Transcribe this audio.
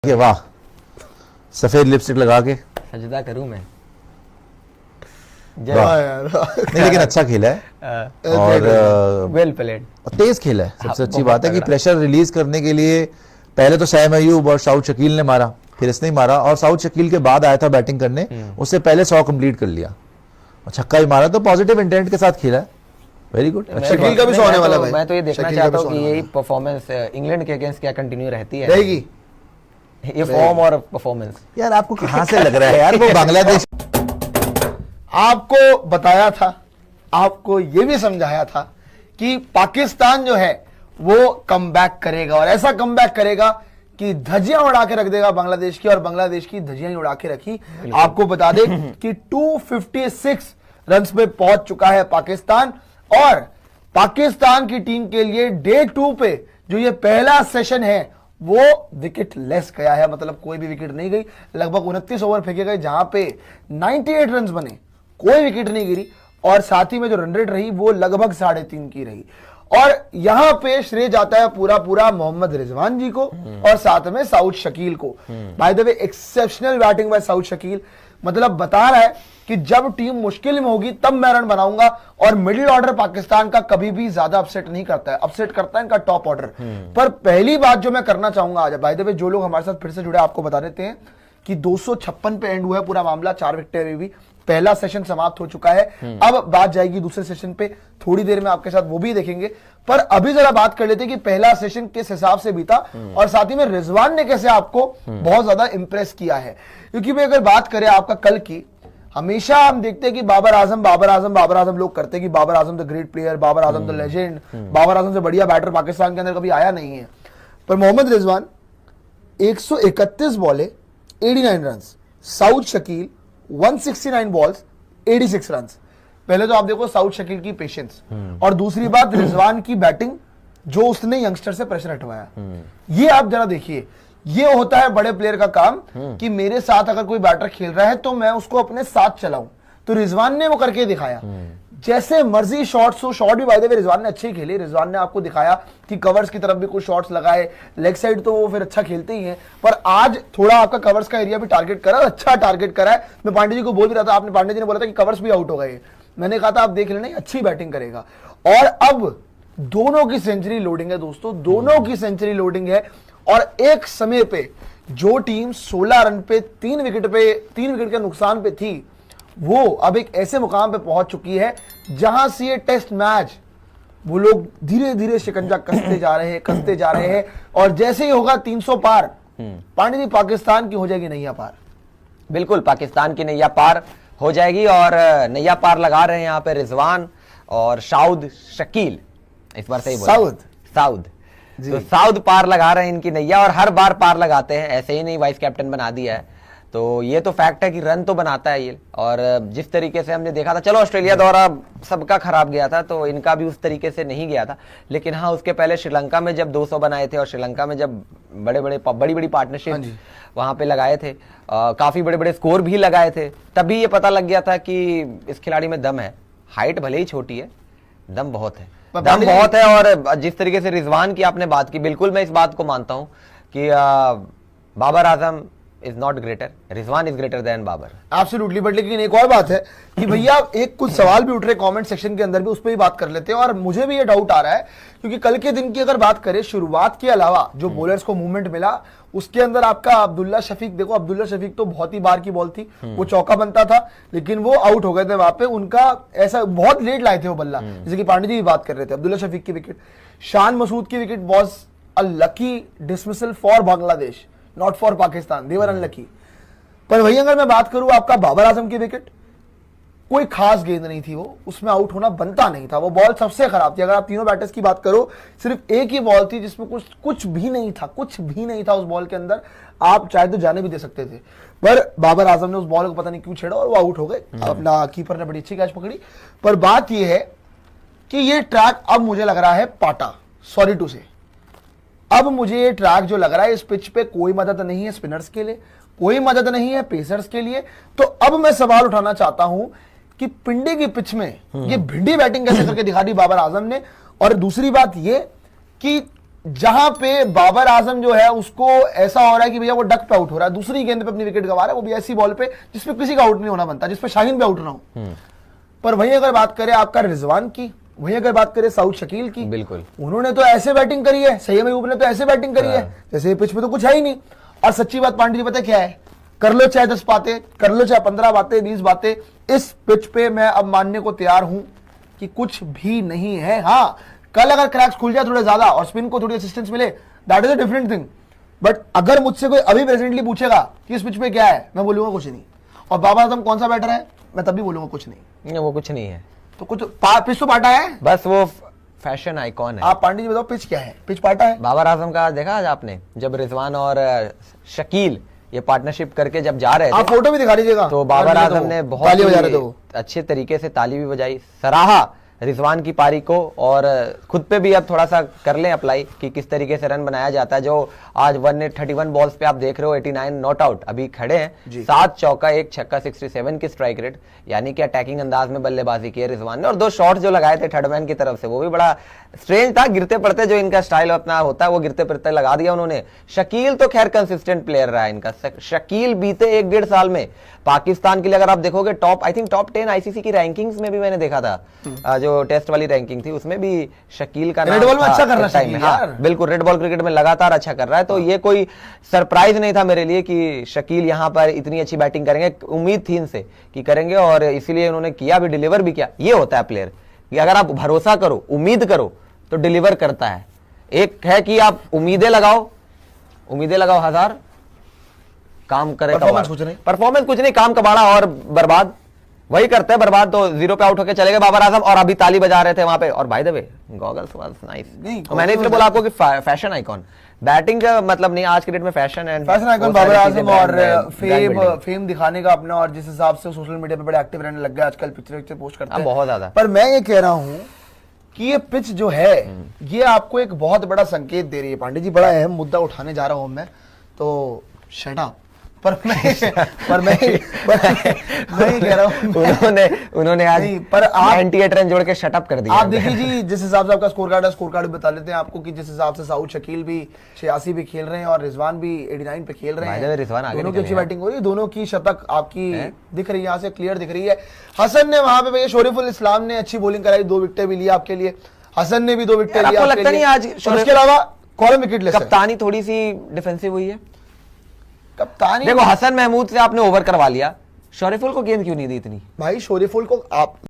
कि वाह सफेद लिपस्टिक लगा के सजदा करूं मैं। नहीं लेकिन अच्छा खेला है और वेल प्लेड, तेज खेला है। सबसे अच्छी बात है कि प्रेशर रिलीज करने के लिए पहले तो सैम अयूब और साउथ शकील ने मारा, फिर इसने ही मारा और साउथ शकील के बाद आया था बैटिंग करने, उससे पहले 100 कंप्लीट कर लिया और छक्का ही मारा। तो पॉजिटिव इंटेंट के साथ खेला है, वेरी गुड। शकील का भी सोने वाला भाई। मैं तो ये देखना चाहता हूँ कि यही परफॉर्मेंस इंग्लैंड के अगेंस्ट क्या कंटिन्यू रहती है, रहेगी ये फॉर्म और परफॉर्मेंस। यार आपको कहां से लग रहा है यार वो बांग्लादेश आपको बताया था, आपको ये भी समझाया था कि पाकिस्तान जो है वो कमबैक करेगा और ऐसा कमबैक करेगा कि धज्जियां उड़ा के रख देगा बांग्लादेश की, और बांग्लादेश की धज्जियां उड़ा के रखी। आपको बता दें कि 256 रन पे पहुंच चुका है पाकिस्तान, और पाकिस्तान की टीम के लिए डे 2 पे जो ये पहला सेशन है वो विकेट लेस गया है, मतलब कोई भी विकेट नहीं गई। लगभग 29 ओवर फेंके गए जहां पे 98 रन बने, कोई विकेट नहीं गिरी, और साथ ही में जो रन रेट रही वो लगभग 3.5 की रही। और यहां पे श्रेय जाता है पूरा पूरा मोहम्मद रिजवान जी को और साथ में साउथ शकील को। By the way exceptional batting bye south Shakeel, मतलब बता रहा है कि जब टीम मुश्किल में होगी तब मैं रन बनाऊंगा, और मिडिल ऑर्डर पाकिस्तान का कभी भी ज्यादा अपसेट नहीं करता है, अपसेट करता है इनका टॉप ऑर्डर। पर पहली बात जो मैं करना चाहूंगा आज, बाय द वे जो लोग हमारे साथ फिर से जुड़े आपको बता देते हैं कि 256 पे एंड हुआ है पूरा मामला, 4 विकेटें अभी भी। पहला सेशन समाप्त हो चुका है, अब बात जाएगी दूसरे सेशन पे, थोड़ी देर में आपके साथ वो भी देखेंगे। पर अभी जरा बात कर लेते हैं कि पहला सेशन किस हिसाब से बीता और साथ ही में रिजवान ने कैसे आपको बहुत ज्यादा इंप्रेस किया है। क्योंकि भाई अगर बात करें आपका कल की, हमेशा हम देखते हैं कि बाबर आजम लोग करते हैं कि Babar Azam the great player, Babar Azam the legend, Babar Azam से बढ़िया बैटर पाकिस्तान के अंदर कभी आया नहीं है। पर मोहम्मद रिजवान 131 बॉले 89 run, south Shakeel 169 balls 86 run. पहले तो आप देखो साउथ शकील की पेशेंस, और दूसरी बात रिजवान की बैटिंग जो उसने यंगस्टर से प्रेशर हटवाया। ये आप जरा देखिए, ये होता है बड़े प्लेयर का काम कि मेरे साथ अगर कोई बैटर खेल रहा है तो मैं उसको अपने साथ चलाऊं। तो रिजवान ने वो करके दिखाया, जैसे मर्जी शॉट्स हो, शॉट भी बाय द वे रिजवान ने अच्छे खेले। रिजवान ने आपको दिखाया कि कवर्स की तरफ भी कुछ शॉट्स लगाए, लेग साइड तो वो फिर अच्छा खेलते ही हैं, पर आज थोड़ा आपका कवर्स का एरिया भी टारगेट करा, अच्छा टारगेट करा है। मैं पांडे जी को बोल भी रहा था, आपने पांडे जी ने बोला था कि कवर्स भी आउट हो गए, मैंने कहा था आप देख लेना अच्छी बैटिंग करेगा। और अब दोनों की सेंचुरी लोडिंग है दोस्तों, दोनों की सेंचुरी लोडिंग है। और एक समय पे जो टीम 16 रन पे 3 विकेट के नुकसान पे थी, वो अब एक ऐसे मुकाम पे पहुंच चुकी है जहां से ये टेस्ट मैच वो लोग धीरे धीरे शिकंजा कसते जा रहे हैं। और जैसे ही होगा 300 पार, पांडे जी पाकिस्तान की हो जाएगी नैया पार। बिल्कुल पाकिस्तान की नैया पार हो जाएगी, और नैया पार लगा रहे हैं यहाँ पे रिजवान और साउथ शकील, इस बार सही बोला, साउथ तो साउथ पार लगा रहे हैं इनकी नैया, और हर बार पार लगाते हैं, ऐसे ही नहीं वाइस कैप्टन बना दिया है। तो ये तो फैक्ट है कि रन तो बनाता है ये। और जिस तरीके से हमने देखा था, चलो ऑस्ट्रेलिया दौरा सबका खराब गया था तो इनका भी उस तरीके से नहीं गया था, लेकिन हाँ उसके पहले श्रीलंका में जब 200 बनाए थे और श्रीलंका में जब बड़ी बड़ी पार्टनरशिप वहां पे लगाए थे, काफी बड़े बड़े स्कोर भी लगाए थे, तभी ये पता लग गया था कि इस खिलाड़ी में दम है। हाइट भले ही छोटी है, दम बहुत है, दम बहुत है। और जिस तरीके से रिजवान की आपने बात की, बिल्कुल मैं इस बात को मानता हूं कि Babar Azam is not greater, Rizwan is greater than Babar. Absolutely. But लेकिन एक और बात है कि भैया एक कुछ सवाल भी उठ रहे कमेंट सेक्शन के अंदर भी, उस पर ही बात कर लेते हैं। और मुझे भी ये डाउट आ रहा है क्योंकि कल के दिन की अगर बात करें, शुरुआत के अलावा जो बॉलर्स को मूवमेंट मिला उसके अंदर आपका अब्दुल्ला शफीक, देखो अब्दुल्ला शफीक तो बहुत ही बार की बॉल थी, वो चौका बनता था लेकिन वो आउट हो गए थे वहां पे। उनका ऐसा बहुत लेट लाए थे वो बल्ला, जैसे कि पांडे जी भी बात कर रहे थे। अब्दुल्ला शफीक की विकेट, शान मसूद की wicket was a lucky dismissal for Bangladesh, not for Pakistan, they were unlucky. पर वही अगर मैं बात करूं आपका बाबर आजम की विकेट, कोई खास गेंद नहीं थी वो, उसमें आउट होना बनता नहीं था, वो बॉल सबसे खराब थी। अगर आप तीनों बैटर्स की बात करो, सिर्फ एक ही बॉल थी जिसमें कुछ भी नहीं था उस बॉल के अंदर, आप चाहे तो जाने भी दे सकते थे। पर बाबर आजम ने उस बॉल को पता नहीं क्यों छेड़ा और वो आउट हो गए। अपना कीपर ने बड़ी अच्छी कैच पकड़ी। पर बात यह है कि ये ट्रैक अब मुझे लग रहा है पाटा, सॉरी टू से, अब मुझे ये ट्रैक जो लग रहा है, इस पिच पे कोई मदद नहीं है स्पिनर्स के लिए, कोई मदद नहीं है पेसर्स के लिए। तो अब मैं सवाल उठाना चाहता हूं कि पिंडी की पिच में ये भिंडी बैटिंग कैसे करके दिखा दी बाबर आजम ने। और दूसरी बात ये कि जहां पे बाबर आजम जो है उसको ऐसा हो रहा है कि भैया वो डक पे आउट हो रहा है, दूसरी गेंद पे अपनी विकेट गंवा रहा है, वो भी ऐसी बॉल पे जिसपे किसी का आउट नहीं होना बनता, जिसपे शाहीन पे आउट ना हो। पर वहीं अगर बात करें आपका रिजवान की, वहीं अगर बात करें साउथ शकील की, बिल्कुल उन्होंने तो ऐसे बैटिंग करी है, सैयद अयूब ने तो ऐसे बैटिंग करी है जैसे पिच पे तो कुछ है ही नहीं। और सच्ची बात पांडे जी पता क्या है, कर लो चाहे 10 बातें, कर लो चाहे 15 बातें, 20 बातें, इस पिच पे मैं अब मानने को तैयार हूं कि कुछ भी नहीं है। हाँ, कल अगर क्रैक्स खुल जाए थोड़े ज्यादा और स्पिन को थोड़ी असिस्टेंस मिले, that is a different thing. But अगर मुझसे कोई अभी प्रेजेंटली पूछेगा कि इस पिच पे क्या है, मैं बोलूंगा कुछ नहीं। और बाबर आजम कौन सा बैटर है, मैं तब भी बोलूंगा कुछ नहीं। वो कुछ नहीं है, तो कुछ पिच तो पाटा है, बस वो फैशन आइकॉन है। आप पांडे जी बताओ पिच क्या है, पिच पाटा है। बाबर आजम का देखा आज आपने, जब रिजवान और शकील ये पार्टनरशिप करके जब जा रहे थे, आप फोटो भी दिखा दीजिएगा, तो बाबर आजम ने बहुत ताली बजा रहे थे वो, अच्छे तरीके से ताली भी बजाई, सराहा रिजवान की पारी को, और खुद पे भी अब थोड़ा सा कर लें अप्लाई कि किस तरीके से रन बनाया जाता है। जो आज 131 बॉल्स पे आप देख रहे हो 89 नॉट आउट अभी खड़े हैं, 7 चौका 1 छक्का 67 की स्ट्राइक रेट, यानी कि अटैकिंग अंदाज में बल्लेबाजी की है रिजवान ने। और 2 शॉट्स जो लगाए थे थर्डमैन की तरफ से वो भी बड़ा स्ट्रेंज था, गिरते पड़ते जो इनका स्टाइल अपना होता है वो गिरते पड़ते लगा दिया उन्होंने। शकील तो खैर कंसिस्टेंट प्लेयर रहा है इनका, शकील बीते 1-1.5 साल में पाकिस्तान के लिए अगर आप देखोगे top, I think top 10 ICC की रैंकिंग्स में भी मैंने देखा था, जो टेस्ट वाली रैंकिंग थी उसमें भी शकील का नाम रेड बॉल में अच्छा कर रहा है टाइम में। हाँ, बिल्कुल रेड बॉल क्रिकेट में लगातार अच्छा कर रहा है, तो ये कोई सरप्राइज नहीं था मेरे लिए कि शकील यहाँ पर इतनी अच्छी बैटिंग करेंगे। उम्मीद थी इनसे कि करेंगे और इसीलिए उन्होंने किया भी, डिलीवर भी किया। ये होता है प्लेयर कि अगर आप भरोसा करो, उम्मीद करो तो डिलीवर करता है। एक है कि आप उम्मीदें लगाओ 1000, काम करे परफॉर्मेंस कुछ नहीं, काम कबाड़ा और बर्बाद, वही करते हैं बर्बाद। तो 0 पे आउट होकर चले गए बाबर आजम, और अभी ताली बजा रहे थे वहां पे। और by the way goggles was nice, मैंने इसलिए बोला आपको कि फैशन आइकॉन, बैटिंग का मतलब नहीं, आज के डेट में fashion and fashion icon Babar Azam, और फेम दिखाने का अपना, और जिस हिसाब से सोशल मीडिया पे बड़े एक्टिव रहने लग गए आजकल, पिक्चर पोस्ट करते हैं बहुत ज्यादा। पर मैं ये कह रहा हूं कि ये पिच जो है ये आपको एक बहुत बड़ा संकेत दे रही है। पांडे जी बड़ा अहम मुद्दा उठाने जा रहा हूं मैं, तो शट अप। पर मैं कह रहा हूं उन्होंने आज पर 98 रन जोड़ के शटअप कर दिया। आप देखिए जी, जिस हिसाब से आपका स्कोर कार्ड है, स्कोर कार्ड भी बता लेते हैं आपको कि जिस हिसाब से साउथ शकील भी 86 भी खेल रहे हैं और रिजवान भी 89 पे खेल रहे हैं, दोनों की अच्छी बैटिंग हो रही है, दोनों की शतक आपकी दिख रही है, यहाँ से क्लियर दिख रही है। हसन ने वहां पे भैया शोरिफुल इस्लाम ने अच्छी बॉलिंग कराई, 2 विकेटें भी ली आपके लिए, हसन ने भी 2 विकेटें ली। आपको लगता नहीं आज उसके अलावा कॉलम विकेट ले, कप्तानी थोड़ी सी डिफेंसिव हुई है कप्तानी। देखो हसन महमूद से आपने ओवर करवा लिया, शोरिफुल को गेंद क्यों नहीं दी इतनी? भाई शोरिफुल को आप